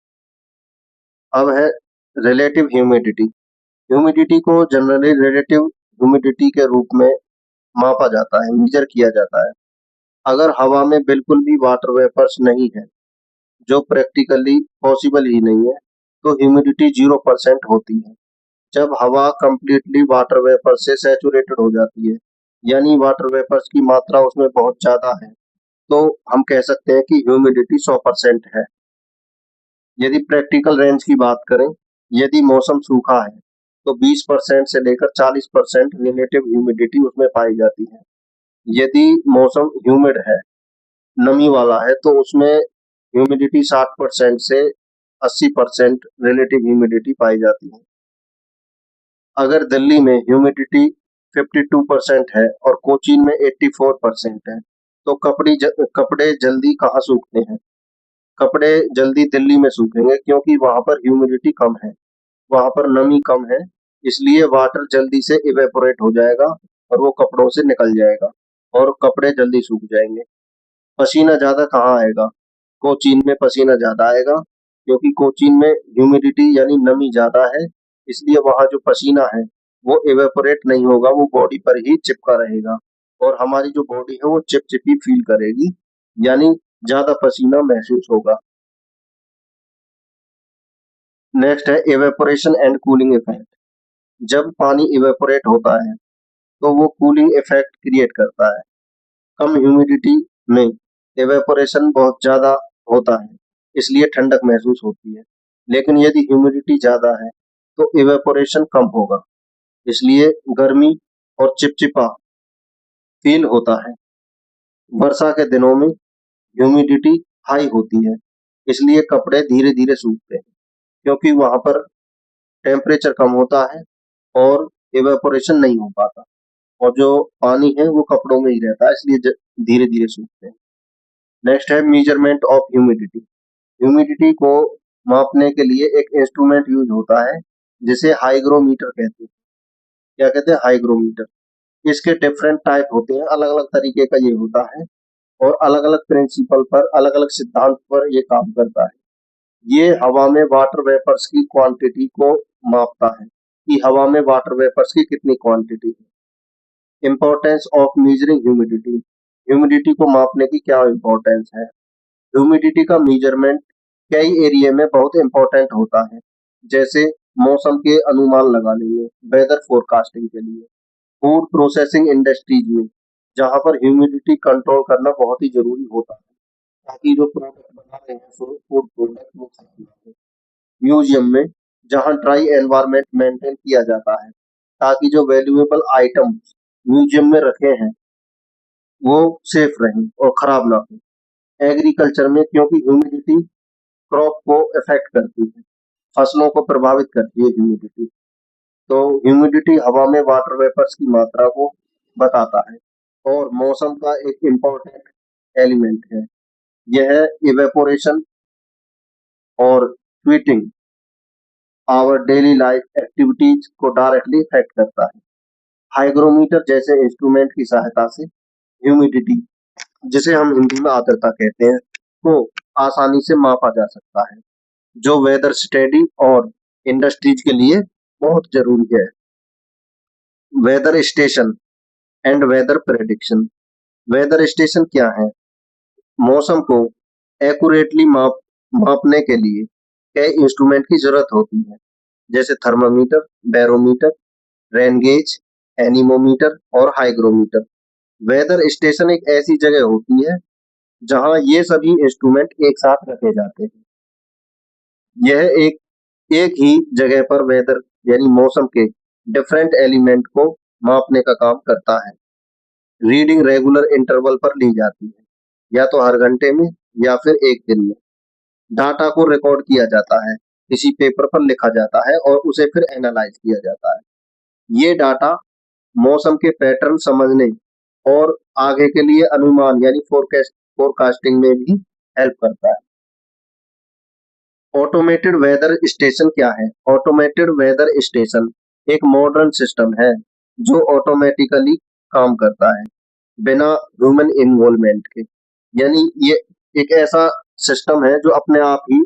अब है रिलेटिव ह्यूमिडिटी। ह्यूमिडिटी को जनरली रिलेटिव ह्यूमिडिटी के रूप में मापा जाता है, मेजर किया जाता है। अगर हवा में बिल्कुल भी वाटर वेपर्स नहीं है, जो प्रैक्टिकली पॉसिबल ही नहीं है, तो ह्यूमिडिटी 0% होती है। जब हवा कंप्लीटली वाटर वेपर से सैचुरेटेड हो जाती है, यानी वाटर वेपर्स की मात्रा उसमें बहुत ज्यादा है, तो हम कह सकते हैं कि ह्यूमिडिटी 100% है। यदि प्रैक्टिकल रेंज की बात करें, यदि मौसम सूखा है, तो 20% से लेकर 40% रिलेटिव ह्यूमिडिटी उसमें पाई जाती है। यदि मौसम ह्यूमिड है, नमी वाला है, तो उसमें ह्यूमिडिटी 60% से 80% रिलेटिव ह्यूमिडिटी पाई जाती है। अगर दिल्ली में ह्यूमिडिटी 52% है और कोचीन में 84% है, तो कपड़े जल्दी कहाँ सूखते हैं? कपड़े जल्दी दिल्ली में सूखेंगे क्योंकि वहां पर ह्यूमिडिटी कम है, वहां पर नमी कम है, इसलिए वाटर जल्दी से इवेपोरेट हो जाएगा और वो कपड़ों से निकल जाएगा और कपड़े जल्दी सूख जाएंगे। पसीना ज्यादा कहाँ आएगा? कोचीन में पसीना ज्यादा आएगा क्योंकि कोचीन में ह्यूमिडिटी यानी नमी ज्यादा है, इसलिए वहां जो पसीना है वो इवेपोरेट नहीं होगा, वो बॉडी पर ही चिपका रहेगा और हमारी जो बॉडी है वो चिपचिपी फील करेगी, यानी ज्यादा पसीना महसूस होगा। नेक्स्ट है इवेपोरेशन एंड कूलिंग इफेक्ट। जब पानी इवेपोरेट होता है तो वो कूलिंग इफेक्ट क्रिएट करता है। कम ह्यूमिडिटी में इवेपोरेशन बहुत ज्यादा होता है, इसलिए ठंडक महसूस होती है। लेकिन यदि ह्यूमिडिटी ज्यादा है तो इवेपोरेशन कम होगा, इसलिए गर्मी और चिपचिपा फील होता है। वर्षा के दिनों में ह्यूमिडिटी हाई होती है, इसलिए कपड़े धीरे धीरे सूखते हैं क्योंकि वहां पर टेम्परेचर कम होता है और इवेपोरेशन नहीं हो पाता और जो पानी है वो कपड़ों में ही रहता है, इसलिए धीरे धीरे सूखते हैं। नेक्स्ट है मेजरमेंट ऑफ ह्यूमिडिटी। ह्यूमिडिटी को मापने के लिए एक इंस्ट्रूमेंट यूज होता है जिसे हाइग्रोमीटर कहते हैं। क्या कहते हैं? हाइग्रोमीटर। इसके डिफरेंट टाइप होते हैं, अलग अलग तरीके का ये होता है और अलग अलग प्रिंसिपल पर, अलग अलग सिद्धांत पर ये काम करता है। ये हवा में वाटर वेपर्स की क्वांटिटी को मापता है कि हवा में वाटर वेपर्स की कितनी क्वांटिटी है। Importance of measuring humidity. Humidity को मापने की क्या इम्पोर्टेंस है? ह्यूमिडिटी का मेजरमेंट कई एरिया में बहुत इंपॉर्टेंट होता है, जैसे मौसम के अनुमान लगाने में, वेदर फोरकास्टिंग के लिए, फूड प्रोसेसिंग इंडस्ट्रीज में, जहां पर ह्यूमिडिटी कंट्रोल करना बहुत ही जरूरी होता है ताकि जो प्रोडक्ट बना रहे हैं फूड प्रोडक्ट वो खराब ना हो। म्यूजियम में, जहां ड्राई एनवायरनमेंट मेंटेन किया जाता है ताकि जो वैल्यूएबल आइटम म्यूजियम में रखे हैं वो सेफ रहें और खराब ना हो। एग्रीकल्चर में, क्योंकि ह्यूमिडिटी क्रॉप को इफेक्ट करती है, फसलों को प्रभावित करती है ह्यूमिडिटी, तो ह्यूमिडिटी हवा में वाटर वेपर्स की मात्रा को बताता है और मौसम का एक इम्पोर्टेंट एलिमेंट है। यह इवेपोरेशन और tweeting our daily life activities को डायरेक्टली इफेक्ट करता है। हाइग्रोमीटर जैसे इंस्ट्रूमेंट की सहायता से ह्यूमिडिटी, जिसे हम हिंदी में आर्द्रता कहते हैं, को आसानी से मापा जा सकता है, जो वेदर स्टडी और इंडस्ट्रीज के लिए बहुत जरूरी है। Weather station and weather prediction. Weather station क्या है? मौसम को एक्यूरेटली मापने के लिए कई इंस्ट्रूमेंट की जरूरत होती है, जैसे thermometer, barometer, rain gauge, anemometer और हाइग्रोमीटर। वेदर स्टेशन एक ऐसी जगह होती है जहां ये सभी इंस्ट्रूमेंट एक साथ रखे जाते हैं। यह एक ही जगह पर वेदर यानी मौसम के डिफरेंट एलिमेंट को मापने का काम करता है। रीडिंग रेगुलर इंटरवल पर ली जाती है, या तो हर घंटे में या फिर एक दिन में। डाटा को रिकॉर्ड किया जाता है, किसी पेपर पर लिखा जाता है और उसे फिर एनालाइज किया जाता है। ये डाटा मौसम के पैटर्न समझने और आगे के लिए अनुमान यानी फोरकास्टिंग में भी हेल्प करता है। ऑटोमेटेड वेदर स्टेशन क्या है? ऑटोमेटेड वेदर स्टेशन एक मॉडर्न सिस्टम है जो ऑटोमेटिकली काम करता है बिना ह्यूमन इन्वॉल्वमेंट के। यानी ये एक ऐसा सिस्टम है जो अपने आप ही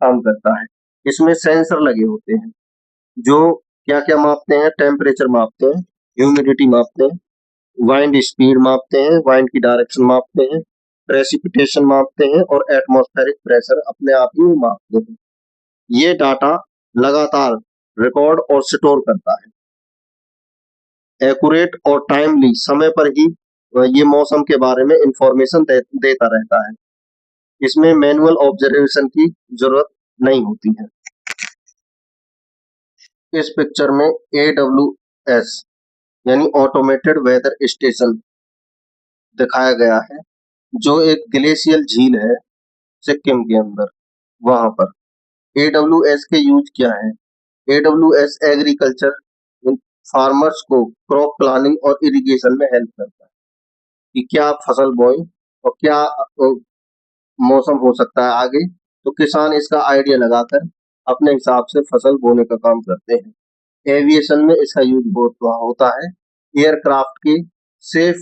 काम करता है। इसमें सेंसर लगे होते हैं जो क्या क्या मापते हैं, टेम्परेचर मापते हैं, ह्यूमिडिटी मापते हैं, वाइंड स्पीड मापते हैं, वाइंड की डायरेक्शन मापते हैं, प्रेसिपिटेशन मापते हैं और एटमॉस्फेरिक प्रेशर अपने आप ही वो मापते हैं। ये डाटा लगातार रिकॉर्ड और स्टोर करता है। एक्यूरेट और टाइमली समय पर ही ये मौसम के बारे में इंफॉर्मेशन देता रहता है। इसमें मैनुअल ऑब्जर्वेशन की जरूरत नहीं होती है। इस पिक्चर में AWS यानी ऑटोमेटेड वेदर स्टेशन दिखाया गया है, जो एक ग्लेशियल झील है सिक्किम के अंदर। वहां पर AWS के यूज क्या है? AWS एग्रीकल्चर फार्मर्स को क्रॉप प्लानिंग और इरिगेशन में हेल्प करता है कि क्या फसल बोएं और क्या मौसम हो सकता है आगे। तो किसान इसका आइडिया लगाकर अपने हिसाब से फसल बोने का काम करते हैं। एविएशन में इसका यूज बहुत होता है। एयरक्राफ्ट की सेफ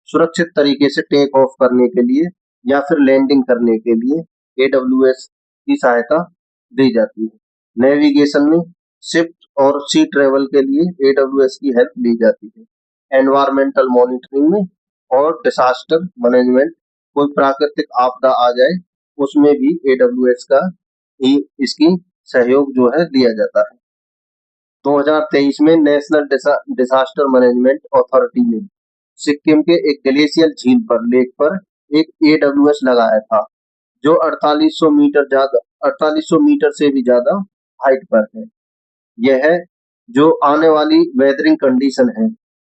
सुरक्षित तरीके से टेक ऑफ करने के लिए या फिर लैंडिंग करने के लिए AWS की सहायता दी जाती है। नेविगेशन में शिप और सी ट्रेवल के लिए AWS की हेल्प ली जाती है। एनवायरमेंटल मॉनिटरिंग में और डिसास्टर मैनेजमेंट, कोई प्राकृतिक आपदा आ जाए उसमें भी AWS का ही इसकी सहयोग जो है लिया जाता है। 2023 में नेशनल डिसास्टर मैनेजमेंट अथॉरिटी ने सिक्किम के एक ग्लेशियल झील पर लेक पर एक AWS लगाया था, जो 4800 मीटर से भी ज्यादा हाइट पर है। यह जो आने वाली वेदरिंग कंडीशन है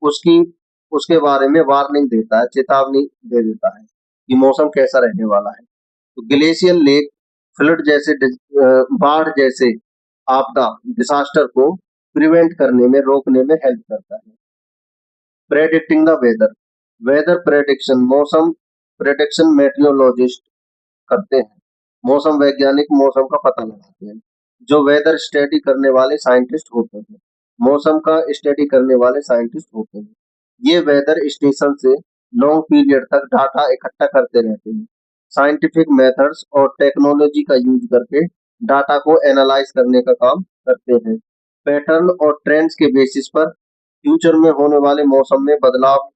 उसकी उसके बारे में वार्निंग देता है, चेतावनी दे देता है कि मौसम कैसा रहने वाला है। तो ग्लेशियल लेक फ्लड जैसे बाढ़ जैसे आपदा डिसास्टर को प्रिवेंट करने में रोकने में हेल्प करता है। Predicting the weather, weather prediction मौसम प्रेडिक्शन मेट्रोलॉजिस्ट करते हैं। मौसम वैज्ञानिक मौसम का पता लगाते हैं। जो वेदर स्टडी करने वाले साइंटिस्ट होते हैं, मौसम का स्टडी करने वाले साइंटिस्ट होते हैं। ये वेदर स्टेशन से लॉन्ग पीरियड तक डाटा इकट्ठा करते रहते हैं। साइंटिफिक मेथड्स और टेक्नोलॉजी का यूज करके डाटा को एनालाइज करने का काम करते हैं। पैटर्न और ट्रेंड्स के बेसिस पर फ्यूचर में होने वाले मौसम में बदलाव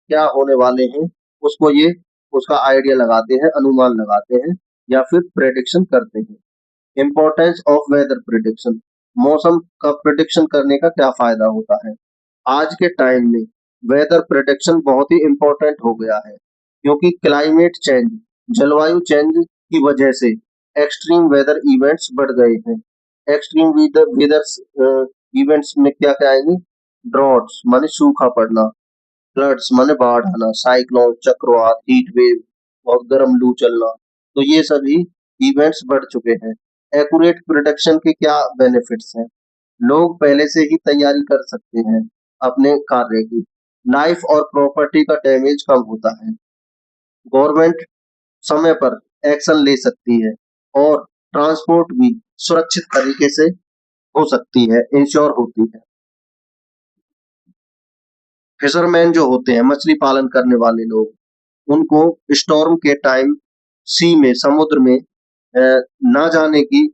क्या होने वाले हैं उसको ये उसका आइडिया लगाते हैं, अनुमान लगाते हैं या फिर प्रेडिक्शन करते हैं। इम्पोर्टेंस ऑफ वेदर प्रिडिक्शन, मौसम का प्रिडिक्शन करने का क्या फायदा होता है? आज के टाइम में वेदर प्रिडिक्शन बहुत ही इम्पोर्टेंट हो गया है, क्योंकि क्लाइमेट चेंज जलवायु चेंज की वजह से एक्सट्रीम वेदर इवेंट्स बढ़ गए हैं। एक्सट्रीम वेदर इवेंट्स में क्या क्या आएंगे? ड्रॉट्स माने सूखा पड़ना, फ्लड्स माने बाढ़ आना, साइक्लोन, चक्रवात, हीट वेव और गर्म लू चलना। तो ये सभी इवेंट्स बढ़ चुके हैं। एक्यूरेट प्रोडक्शन के क्या बेनिफिट्स हैं? लोग पहले से ही तैयारी कर सकते हैं अपने कार्य की। लाइफ और प्रॉपर्टी का डैमेज कम होता है। गवर्नमेंट समय पर एक्शन ले सकती है और ट्रांसपोर्ट भी सुरक्षित तरीके से हो सकती है, इंश्योर होती है। फिशरमैन जो होते हैं, मछली पालन करने वाले लोग, उनको स्टॉर्म के टाइम सी में समुद्र में ना जाने की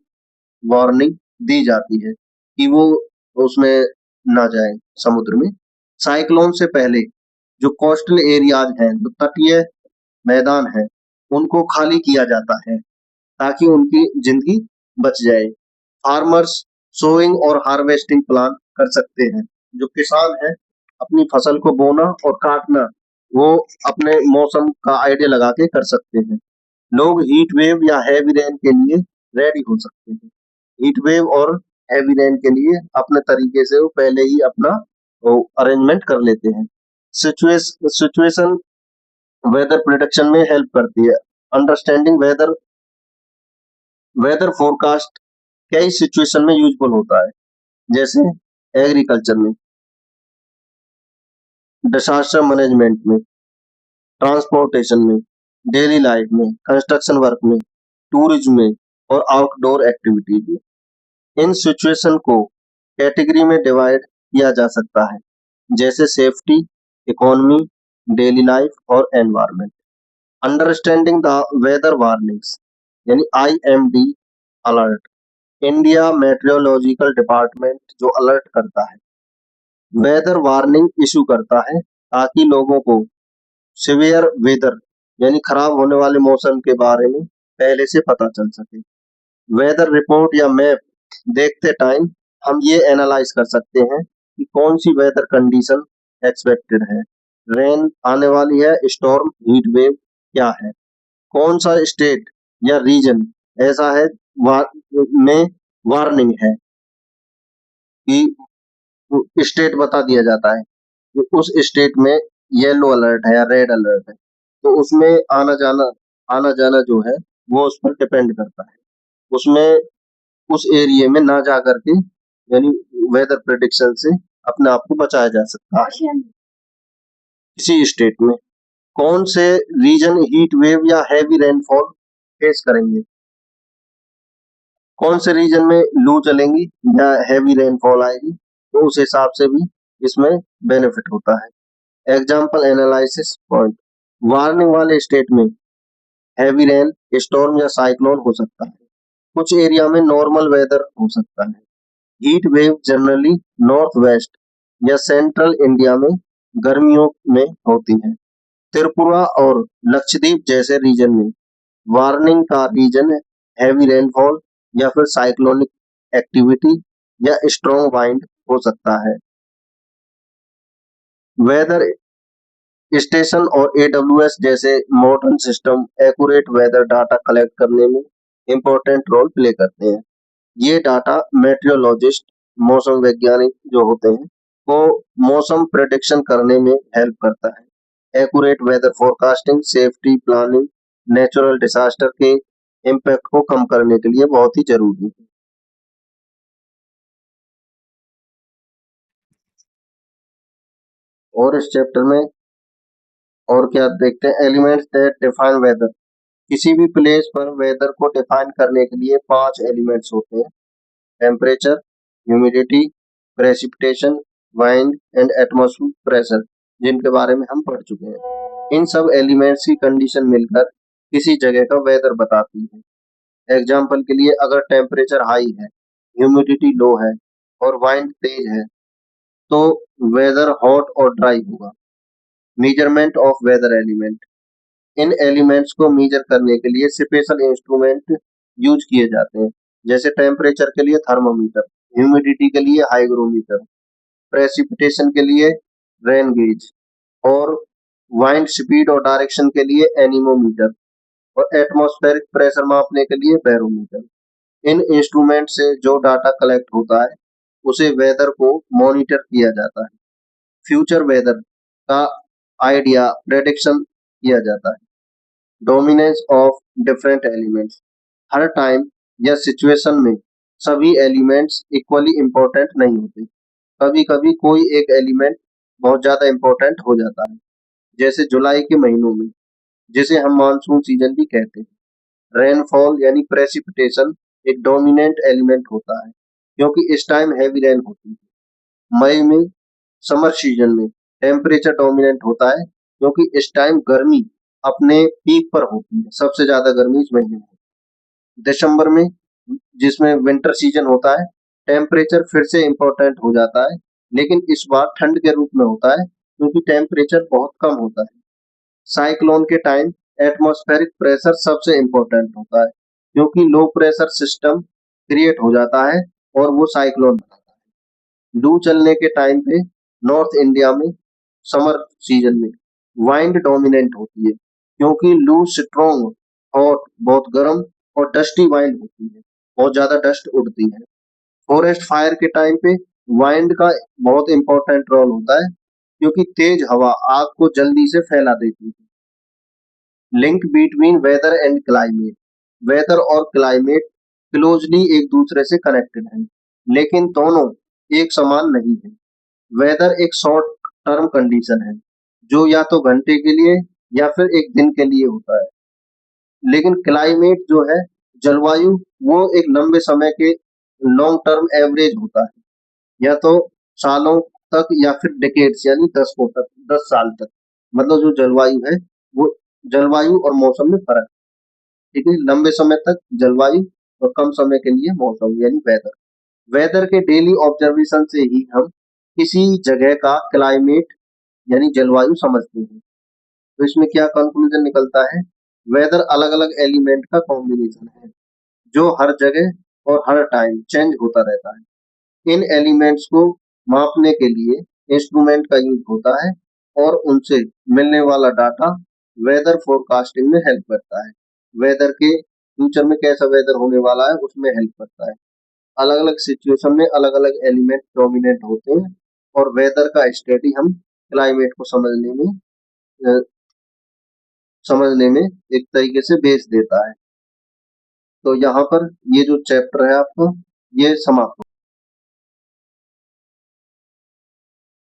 वार्निंग दी जाती है कि वो उसमें ना जाए समुद्र में। साइक्लोन से पहले जो कोस्टल एरियाज हैं, जो तटीय मैदान हैं, उनको खाली किया जाता है ताकि उनकी जिंदगी बच जाए। फार्मर्स सोइंग और हार्वेस्टिंग प्लान कर सकते हैं। जो किसान हैं अपनी फसल को बोना और काटना वो अपने मौसम का आइडिया लगा के कर सकते हैं। लोग हीट वेव या हैवी रेन के लिए रेडी हो सकते हैं। हीट वेव और हैवी रेन के लिए अपने तरीके से वो पहले ही अपना अरेंजमेंट कर लेते हैं। सिचुएशन वेदर प्रिडिक्शन में हेल्प करती है। अंडरस्टैंडिंग वेदर वेदर फोरकास्ट कई सिचुएशन में यूजफुल होता है, जैसे एग्रीकल्चर में, डिसास्टर मैनेजमेंट में, ट्रांसपोर्टेशन में, डेली लाइफ में, कंस्ट्रक्शन वर्क में, टूरिज्म में और आउटडोर एक्टिविटीज में। इन सिचुएशन को कैटेगरी में डिवाइड किया जा सकता है, जैसे सेफ्टी, इकोनॉमी, डेली लाइफ और environment. Understanding the weather warnings यानी IMD alert, India meteorological department जो अलर्ट करता है, वेदर वार्निंग इशू करता है ताकि लोगों को सिवियर वेदर यानी खराब होने वाले मौसम के बारे में पहले से पता चल सके। वेदर रिपोर्ट या मैप देखते टाइम हम ये एनालाइज कर सकते हैं कि कौन सी वेदर कंडीशन एक्सपेक्टेड है। रेन आने वाली है, स्टॉर्म, हीट वेव क्या है, कौन सा स्टेट या रीजन ऐसा है में वार्निंग है कि स्टेट बता दिया जाता है कि उस स्टेट में येलो अलर्ट है या रेड अलर्ट है, तो उसमें आना जाना जो है वो उस पर डिपेंड करता है। उसमें उस एरिया में ना जा करके यानी वेदर प्रेडिक्शन से अपने आप को बचाया जा सकता है। किसी स्टेट में कौन से रीजन हीट वेव या हैवी रेनफॉल फेस करेंगे, कौन से रीजन में लू चलेंगी या हैवी रेनफॉल आएगी, तो उस हिसाब से भी इसमें बेनिफिट होता है। एग्जाम्पल एनालिसिस पॉइंट, वार्निंग वाले स्टेट में हैवी रेन, स्टॉर्म या साइक्लोन हो सकता है। कुछ एरिया में नॉर्मल वेदर हो सकता है। Heat wave generally north west या सेंट्रल इंडिया में गर्मियों में होती है। त्रिपुरा और लक्षद्वीप जैसे रीजन में वार्निंग का रीजन हैवी रेनफॉल या फिर साइक्लोनिक एक्टिविटी या स्ट्रॉन्ग वाइंड हो सकता है। वेदर स्टेशन और एडब्ल्यूएस जैसे modern system accurate weather data collect करने में इम्पोर्टेंट रोल प्ले करते हैं। ये डाटा मेट्रोलॉजिस्ट, मौसम वैज्ञानिक जो होते हैं, को मौसम प्रेडिक्शन करने में हेल्प करता है। Accurate weather forecasting safety planning natural disaster के इम्पैक्ट को कम करने के लिए बहुत ही जरूरी है। और इस चैप्टर में और क्या देखते हैं, एलिमेंट्स दैट डिफाइन वेदर। किसी भी प्लेस पर वेदर को डिफाइन करने के लिए 5 एलिमेंट्स होते हैं: temperature, humidity, precipitation, wind and atmospheric pressure, जिनके बारे में हम पढ़ चुके हैं। इन सब एलिमेंट्स की कंडीशन मिलकर किसी जगह का वेदर बताती है। एग्जाम्पल के लिए, अगर टेम्परेचर हाई है, ह्यूमिडिटी लो है और वाइंड तेज है, तो वेदर हॉट और ड्राई होगा। मेजरमेंट ऑफ वेदर एलिमेंट, इन एलिमेंट्स को मेजर करने के लिए स्पेशल इंस्ट्रूमेंट यूज किए जाते हैं, जैसे टेम्परेचर के लिए थर्मोमीटर, ह्यूमिडिटी के लिए हाइग्रोमीटर, प्रेसिपिटेशन के लिए रेन गेज और वाइंड स्पीड और डायरेक्शन के लिए एनीमोमीटर और एटमॉस्फेरिक प्रेशर मापने के लिए बैरोमीटर। इन इंस्ट्रूमेंट से जो डाटा कलेक्ट होता है उसे वेदर को मॉनिटर किया जाता है। फ्यूचर वेदर का आइडिया प्रेडिक्शन किया जाता है। Dominance of different elements, her time या सिचुएशन में सभी एलिमेंट्स इक्वली इम्पोर्टेंट नहीं होते। कभी कभी कोई एक एलिमेंट बहुत ज्यादा इम्पोर्टेंट हो जाता है, जैसे जुलाई के महीनों में, जिसे हम मानसून सीजन भी कहते हैं। रेनफॉल यानी प्रेसिपिटेशन एक डोमिनेंट एलिमेंट होता है, क्योंकि इस टाइम हैवी रेन होती है। मई में, समर सीजन में टेम्परेचर डोमिनेंट होता है, क्योंकि इस टाइम गर्मी अपने पीक पर होती है, सबसे ज्यादा गर्मी इस महीने में होती है। दिसंबर में, जिसमें विंटर सीजन होता है, टेम्परेचर फिर से इम्पोर्टेंट हो जाता है, लेकिन इस बार ठंड के रूप में होता है, क्योंकि टेम्परेचर बहुत कम होता है। साइक्लोन के टाइम एटमॉस्फेरिक प्रेशर सबसे इम्पोर्टेंट होता है, क्योंकि लो प्रेशर सिस्टम क्रिएट हो जाता है और वो साइक्लोन बनाता है। लू चलने के टाइम पे नॉर्थ इंडिया में समर सीजन में वाइंड डोमिनेंट होती है, क्योंकि लू स्ट्रॉन्ग, हॉट बहुत गर्म, और डस्टी वाइंड होती है, बहुत ज्यादा डस्ट उड़ती है। फॉरेस्ट फायर के टाइम पे वाइंड का बहुत इंपॉर्टेंट रोल होता है, क्योंकि तेज हवा आग को जल्दी से फैला देती है। Link between weather and climate, वेदर और क्लाइमेट क्लोजली एक दूसरे से कनेक्टेड है, लेकिन दोनों एक समान नहीं है। वेदर एक शॉर्ट टर्म कंडीशन है, जो या तो घंटे के लिए या फिर एक दिन के लिए होता है, लेकिन क्लाइमेट जो है, जलवायु, वो एक लंबे समय के लॉन्ग टर्म एवरेज होता है, या तो सालों तक या फिर डेकेड्स यानी दशकों तक, 10 साल तक। मतलब जो जलवायु है, वो जलवायु और मौसम में फर्क है। ठीक है, लंबे समय तक जलवायु और कम समय के लिए मौसम यानी वेदर। वेदर के डेली ऑब्जर्वेशन से ही हम किसी जगह का क्लाइमेट यानी जलवायु समझते हैं। तो इसमें क्या कंक्लूजन निकलता है? वेदर अलग अलग एलिमेंट का कॉम्बिनेशन है, जो हर जगह और हर टाइम चेंज होता रहता है। इन एलिमेंट्स को मापने के लिए इंस्ट्रूमेंट का यूज होता है, और उनसे मिलने वाला डाटा वेदर फोरकास्टिंग में हेल्प करता है। वेदर के फ्यूचर में कैसा वेदर होने वाला है उसमें हेल्प करता है। अलग अलग सिचुएशन में अलग अलग एलिमेंट डोमिनेट होते हैं, और वेदर का स्टडी हम क्लाइमेट को अ, समझने में एक तरीके से बेस देता है। तो यहाँ पर ये जो चैप्टर है आपको ये समाप्त